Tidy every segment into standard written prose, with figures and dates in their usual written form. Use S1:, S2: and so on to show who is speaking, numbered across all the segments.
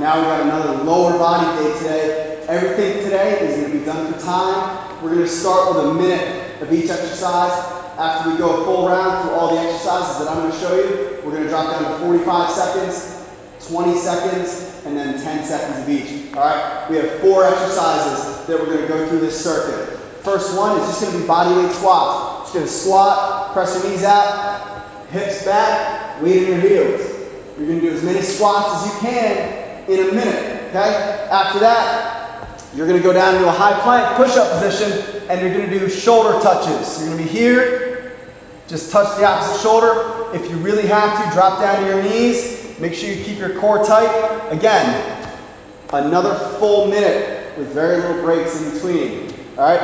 S1: Now we got another lower body day today. Everything today is going to be done for time. We're going to start with a minute of each exercise. After we go a full round through all the exercises that I'm going to show you, we're going to drop down to 45 seconds, 20 seconds, and then 10 seconds of each. All right, we have 4 exercises that we're going to go through this circuit. First one is just going to be body weight squats. Just going to squat, press your knees out, hips back, weight in your heels. You're going to do as many squats as you can in a minute, okay? After that, you're going to go down into a high plank push-up position, and you're going to do shoulder touches. So you're going to be here, just touch the opposite shoulder. If you really have to, drop down to your knees. Make sure you keep your core tight. Again, another full minute with very little breaks in between, all right?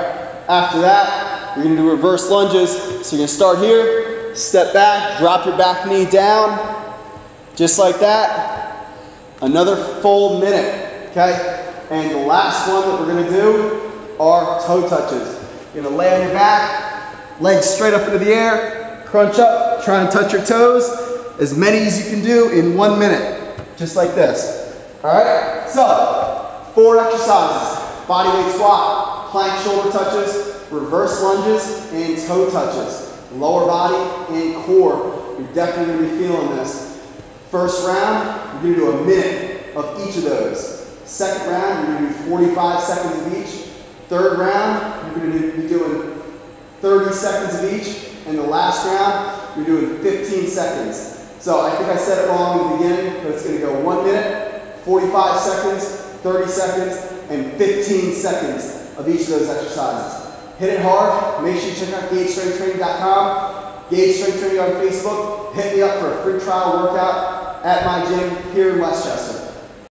S1: After that, you're going to do reverse lunges. So you're going to start here, step back, drop your back knee down, just like that. Another full minute, okay? And the last one that we're going to do are toe touches. You're going to lay on your back, legs straight up into the air, crunch up, try and touch your toes, as many as you can do in 1 minute, just like this. All right? So, 4 exercises: body weight squat, plank shoulder touches, reverse lunges, and toe touches. Lower body and core. You're definitely going to be feeling this. First round, you're going to do a minute of each of those. Second round, you're going to do 45 seconds of each. Third round, you're going to be doing 30 seconds of each. And the last round, you're doing 15 seconds. So I think I said it wrong in the beginning, but it's going to go 1 minute, 45 seconds, 30 seconds, and 15 seconds of each of those exercises. Hit it hard. Make sure you check out GageStrengthTraining.com, Gage Strength Training on Facebook. Hit me up for a free trial workout at my gym here in Westchester.